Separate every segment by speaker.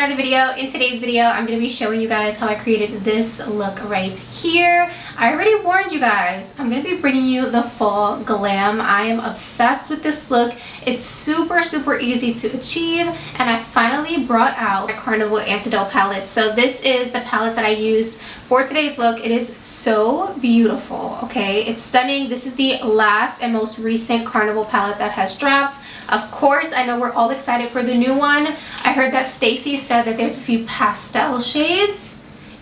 Speaker 1: another video. In today's video, I'm going to be showing you guys how I created this look right here. I already warned you guys, I'm going to be bringing you the fall glam. I am obsessed with this look. It's super easy to achieve, and I finally brought out my Carnival Antidote palette. So this is the palette that I used for today's look. It is so beautiful, okay? It's stunning. This is the last and most recent Carnival palette that has dropped. Of course, I know we're all excited for the new one. I heard that Stacey said that there's a few pastel shades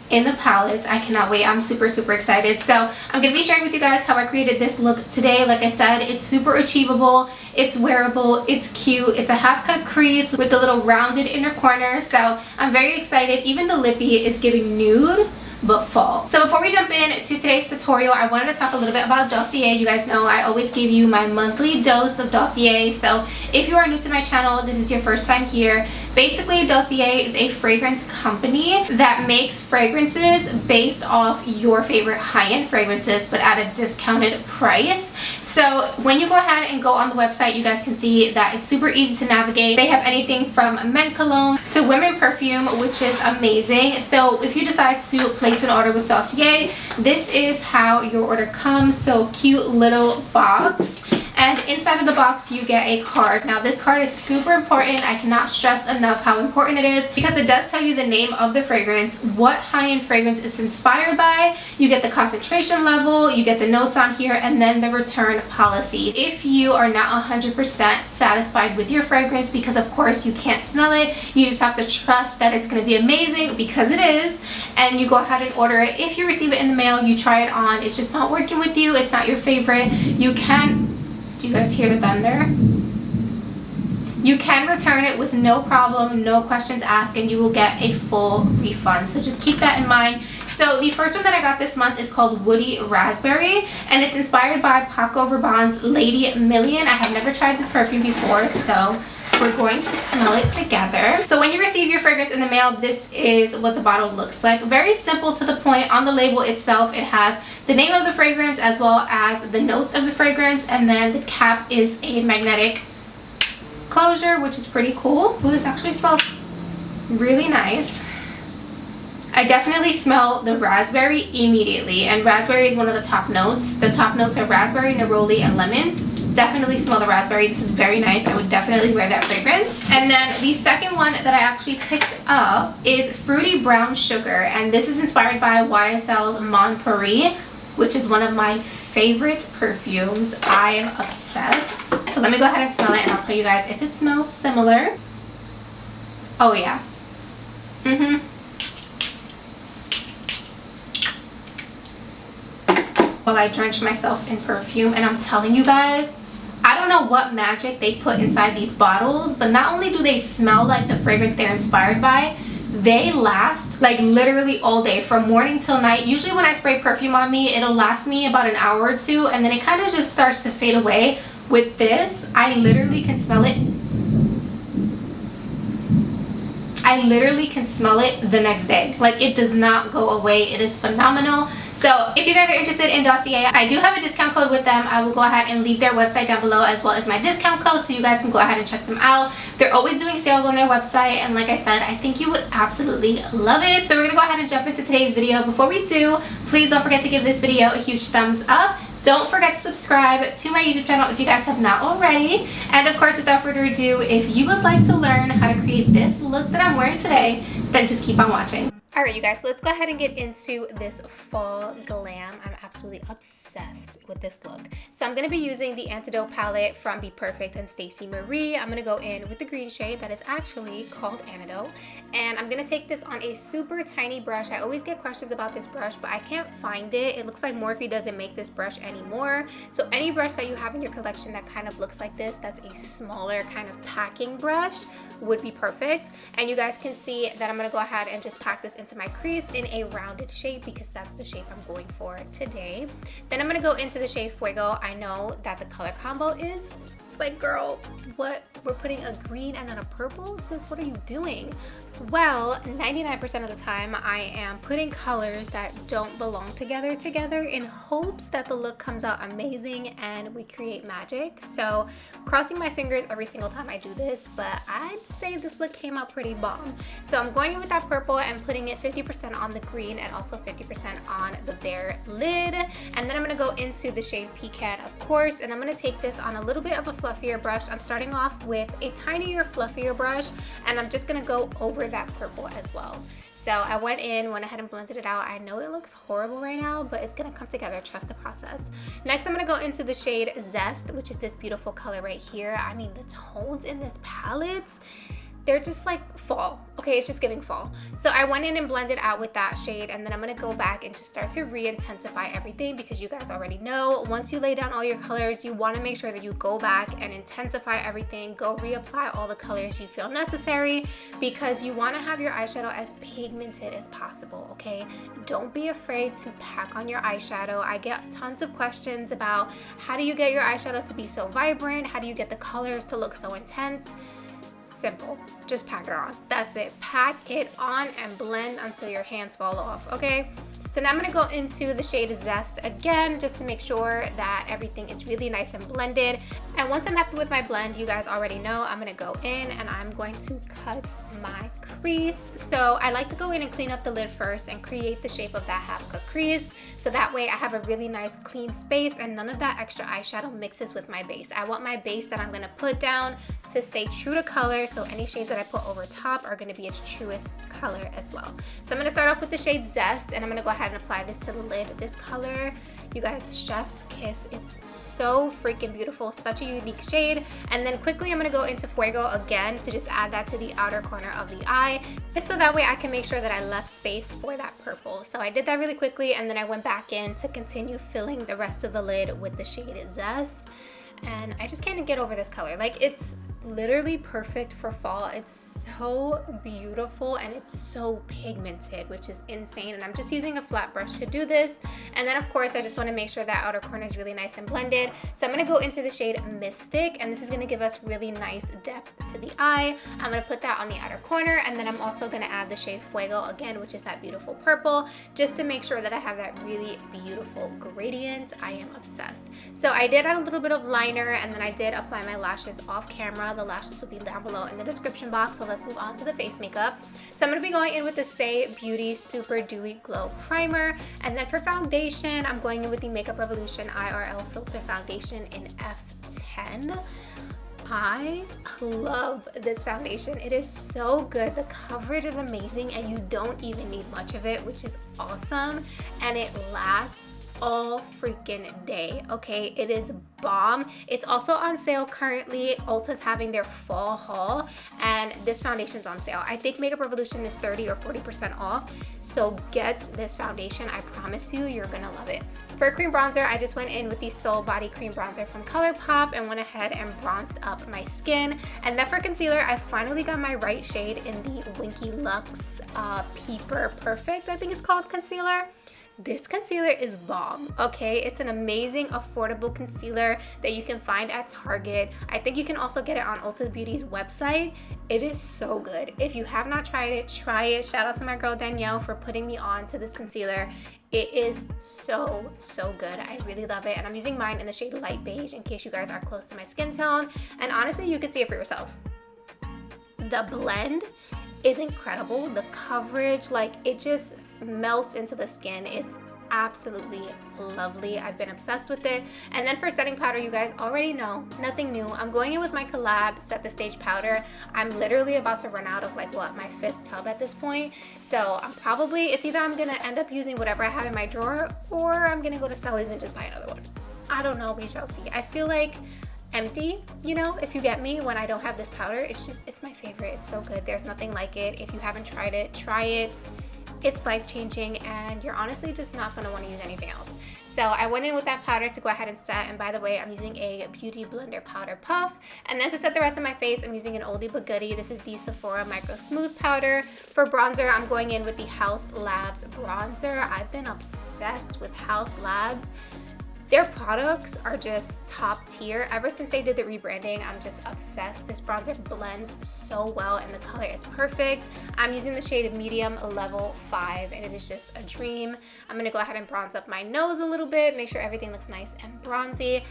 Speaker 1: in the palettes. I cannot wait. I'm super excited. So I'm going to be sharing with you guys how I created this look today. Like I said, it's super achievable. It's wearable. It's cute. It's a half cut crease with a little rounded inner corner. So I'm very excited. Even the lippy is giving nude but fall. So before we jump into today's tutorial, I wanted to talk a little bit about Dossier. You guys know I always give you my monthly dose of Dossier. So if you are new to my channel, this is your first time here. Basically, Dossier is a fragrance company that makes fragrances based off your favorite high-end fragrances but at a discounted price. So when you go ahead and go on the website, you guys can see that it's super easy to navigate. They have anything from men cologne to women perfume, which is amazing. So if you decide to place an order with Dossier, this is how your order comes. So cute little box, and inside of the box you get a card. Now this card is super important. I cannot stress enough how important it is because it does tell you the name of the fragrance, what high-end fragrance it's inspired by. You get the concentration level, you get the notes on here, and then the return policy. If you are not 100% satisfied with your fragrance, because of course you can't smell it, you just have to trust that it's going to be amazing, because it is, and you go ahead and order it. If you receive it in the mail, you try it on, it's just not working with you, it's not your favorite, you can, do you guys hear the thunder? You can return it with no problem, no questions asked, and you will get a full refund. So just keep that in mind. So the first one that I got this month is called Woody Raspberry, and it's inspired by Paco Rabanne's Lady Million. I have never tried this perfume before, so we're going to smell it together. So when you receive your fragrance in the mail, this is what the bottle looks like. Very simple, to the point. On the label itself, it has the name of the fragrance as well as the notes of the fragrance, and then the cap is a magnetic closure, which is pretty cool. Ooh, this actually smells really nice. I definitely smell the raspberry immediately, and raspberry is one of the top notes. The top notes are raspberry, neroli, and lemon. Definitely smell the raspberry. This is very nice. I would definitely wear that fragrance. And then the second one that I actually picked up is Fruity Brown Sugar, and this is inspired by YSL's Mon Paris, which is one of my favorite perfumes. I am obsessed. So let me go ahead and smell it, and I'll tell you guys if it smells similar. Oh yeah. Well, I drenched myself in perfume, and I'm telling you guys, I don't know what magic they put inside these bottles, but not only do they smell like the fragrance they're inspired by, they last like literally all day, from morning till night. Usually when I spray perfume on me, it'll last me about an hour or two, and then it kind of just starts to fade away. With this, I literally can smell it. I literally can smell it the next day. Like, it does not go away. It is phenomenal. So if you guys are interested in Dossier, I do have a discount code with them. I will go ahead and leave their website down below as well as my discount code, so you guys can go ahead and check them out. They're always doing sales on their website, and like I said, I think you would absolutely love it. So we're gonna go ahead and jump into today's video. Before we do, please don't forget to give this video a huge thumbs up. Don't forget to subscribe to my YouTube channel if you guys have not already. And of course, without further ado, if you would like to learn how to create this look that I'm wearing today, then just keep on watching. Alright you guys, so let's go ahead and get into this fall glam. I'm absolutely obsessed with this look. So I'm going to be using the Antidote palette from Bperfect and Stacey Marie. I'm going to go in with the green shade that is actually called Antidote. And I'm going to take this on a super tiny brush. I always get questions about this brush, but I can't find it. It looks like Morphe doesn't make this brush anymore. So any brush that you have in your collection that kind of looks like this, that's a smaller kind of packing brush, would be perfect. And you guys can see that I'm going to go ahead and just pack this into my crease in a rounded shape, because that's the shape I'm going for today. Then I'm going to go into the shade Fuego. I know that the color combo is It's like, girl, what? We're putting a green and then a purple? Sis, what are you doing? Well, 99% of the time I am putting colors that don't belong together in hopes that the look comes out amazing and we create magic. So crossing my fingers every single time I do this, but I'd say this look came out pretty bomb. So I'm going in with that purple and putting it 50% on the green and also 50% on the bare lid. And then I'm gonna go into the shade Pecan, of course, and I'm gonna take this on a little bit of a fluffier brush. I'm starting off with a tinier, fluffier brush, and I'm just gonna go over that purple as well. So I went ahead and blended it out. I know it looks horrible right now, but it's gonna come together, trust the process. Next, I'm gonna go into the shade Zest, which is this beautiful color right here. I mean, the tones in this palette, they're just like fall. Okay, it's just giving fall. So I went in and blended out with that shade, and then I'm gonna go back and just start to re-intensify everything, because you guys already know, once you lay down all your colors, you wanna make sure that you go back and intensify everything, go reapply all the colors you feel necessary, because you wanna have your eyeshadow as pigmented as possible, okay? Don't be afraid to pack on your eyeshadow. I get tons of questions about how do you get your eyeshadow to be so vibrant? How do you get the colors to look so intense? Simple, just pack it on. That's it. Pack it on and blend until your hands fall off, okay? So now I'm gonna go into the shade Zest again, just to make sure that everything is really nice and blended. And once I'm happy with my blend, you guys already know, I'm gonna go in and I'm going to cut my crease. So I like to go in and clean up the lid first and create the shape of that half cut crease. So that way I have a really nice clean space and none of that extra eyeshadow mixes with my base. I want my base that I'm gonna put down to stay true to color, so any shades that I put over top are gonna be its truest color as well. So I'm gonna start off with the shade Zest, and I'm gonna go ahead and apply this to the lid. This color, you guys, chef's kiss. It's so freaking beautiful, such a unique shade. And then quickly I'm gonna go into Fuego again to just add that to the outer corner of the eye, just so that way I can make sure that I left space for that purple. So I did that really quickly, and then I went back in to continue filling the rest of the lid with the shade Zest. And I just can't get over this color. Like, it's literally perfect for fall. It's so beautiful and it's so pigmented, which is insane. And I'm just using a flat brush to do this. And then of course I just want to make sure that outer corner is really nice and blended. So I'm going to go into the shade Mystic, and this is going to give us really nice depth to the eye. I'm going to put that on the outer corner, and then I'm also going to add the shade Fuego again, which is that beautiful purple, just to make sure that I have that really beautiful gradient. I am obsessed. So I did add a little bit of liner, and then I did apply my lashes off camera. The lashes will be down below in the description box. So let's move on to the face makeup. So I'm going to be going in with the Say Beauty Super Dewy Glow Primer, and then for foundation I'm going in with the Makeup Revolution IRL Filter Foundation in F10. I love this foundation. It is so good. The coverage is amazing and you don't even need much of it, which is awesome, and it lasts all freaking day. Okay, it is bomb. It's also on sale currently. Ulta's having their fall haul, and this foundation's on sale. I think Makeup Revolution is 30 or 40% off, so get this foundation. I promise you, you're gonna love it. For cream bronzer, I just went in with the Soul Body Cream Bronzer from ColourPop and went ahead and bronzed up my skin. And then for concealer, I finally got my right shade in the Winky Luxe Peeper Perfect, I think it's called, concealer. This concealer is bomb, okay? It's an amazing, affordable concealer that you can find at Target. I think you can also get it on Ulta Beauty's website. It is so good. If you have not tried it, try it. Shout out to my girl Danielle for putting me on to this concealer. It is so, so good. I really love it. And I'm using mine in the shade Light Beige in case you guys are close to my skin tone. And honestly, you can see it for yourself. The blend is incredible. The coverage, like, it just melts into the skin. It's absolutely lovely. I've been obsessed with it. And then for setting powder, you guys already know, nothing new. I'm going in with my COLLAB Set the Stage powder. I'm literally about to run out of, like, what, my 5th tub at this point. So it's either I'm gonna end up using whatever I have in my drawer, or I'm gonna go to Sally's and just buy another one. I don't know, we shall see. I feel like empty, you know, if you get me, when I don't have this powder. It's my favorite. It's so good. There's nothing like it. If you haven't tried it, try it. It's life-changing, and you're honestly just not going to want to use anything else. So I went in with that powder to go ahead and set, and by the way, I'm using a Beauty Blender Powder Puff. And then to set the rest of my face, I'm using an oldie but goodie. This is the Sephora Micro Smooth Powder. For bronzer, I'm going in with the Haus Labs bronzer. I've been obsessed with Haus Labs. Their products are just top tier. Ever since they did the rebranding, I'm just obsessed. This bronzer blends so well and the color is perfect. I'm using the shade medium level 5 and it is just a dream. I'm gonna go ahead and bronze up my nose a little bit, make sure everything looks nice and bronzy.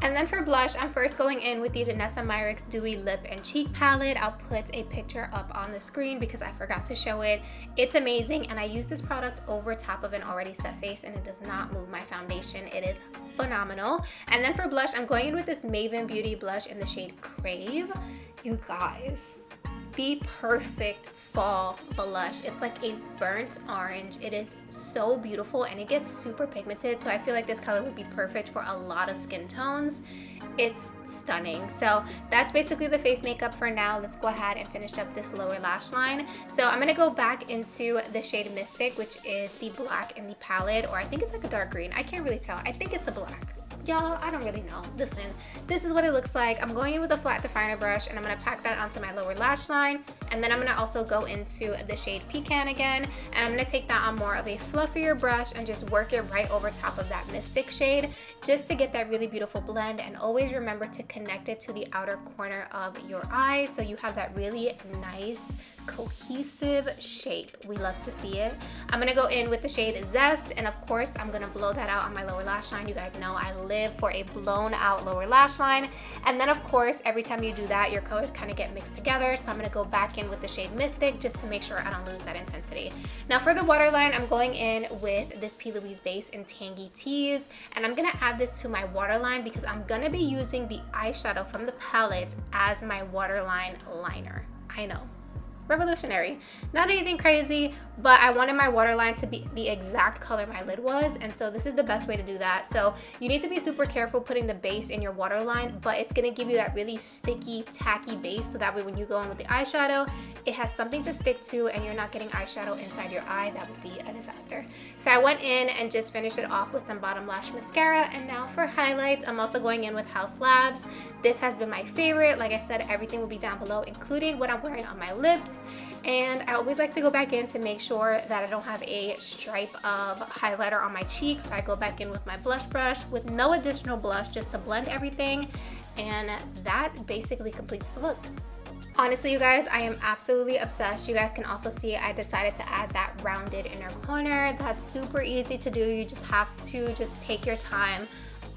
Speaker 1: And then for blush, I'm first going in with the Danessa Myricks Dewy Lip and Cheek Palette. I'll put a picture up on the screen because I forgot to show it. It's amazing, and I use this product over top of an already set face, and it does not move my foundation. It is phenomenal. And then for blush, I'm going in with this Maven Beauty blush in the shade Crave. You guys, the perfect fall blush. It's like a burnt orange. It is so beautiful and it gets super pigmented, so I feel like this color would be perfect for a lot of skin tones. It's stunning. So that's basically the face makeup for now. Let's go ahead and finish up this lower lash line. So I'm gonna go back into the shade Mystic, which is the black in the palette, or I think it's like a dark green. I can't really tell. I think it's a black. Y'all, I don't really know. Listen, this is what it looks like. I'm going in with a flat definer brush and I'm gonna pack that onto my lower lash line. And then I'm gonna also go into the shade Pecan again. And I'm gonna take that on more of a fluffier brush and just work it right over top of that Mystic shade, just to get that really beautiful blend. And always remember to connect it to the outer corner of your eye so you have that really nice cohesive shape. We love to see it. I'm gonna go in with the shade Zest, and of course I'm gonna blow that out on my lower lash line. You guys know I live for a blown out lower lash line. And then of course every time you do that, your colors kind of get mixed together, so I'm gonna go back in with the shade Mystic just to make sure I don't lose that intensity. Now for the waterline, I'm going in with this P.LOUISE base in Tangy Tease, and I'm gonna add this to my waterline because I'm gonna be using the eyeshadow from the palette as my waterline liner. I know, revolutionary, not anything crazy, but I wanted my waterline to be the exact color my lid was, and so this is the best way to do that. So you need to be super careful putting the base in your waterline, but it's gonna give you that really sticky, tacky base, so that way when you go in with the eyeshadow, it has something to stick to and you're not getting eyeshadow inside your eye. That would be a disaster. So I went in and just finished it off with some bottom lash mascara, and now for highlights, I'm also going in with House Labs. This has been my favorite. Like I said, everything will be down below, including what I'm wearing on my lips. And I always like to go back in to make sure that I don't have a stripe of highlighter on my cheeks. So I go back in with my blush brush with no additional blush, just to blend everything, and that basically completes the look. Honestly, you guys, I am absolutely obsessed. You guys can also see I decided to add that rounded inner corner. That's super easy to do. You just have to just take your time.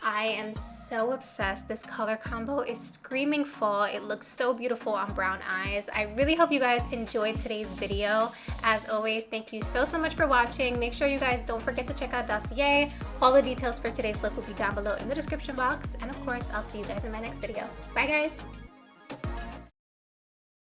Speaker 1: I am so obsessed. This color combo is screaming fall. It looks so beautiful on brown eyes. I really hope you guys enjoyed today's video. As always, thank you so much for watching. Make sure you guys don't forget to check out Dossier. All the details for today's look will be down below in the description box. And of course, I'll see you guys in my next video. Bye guys.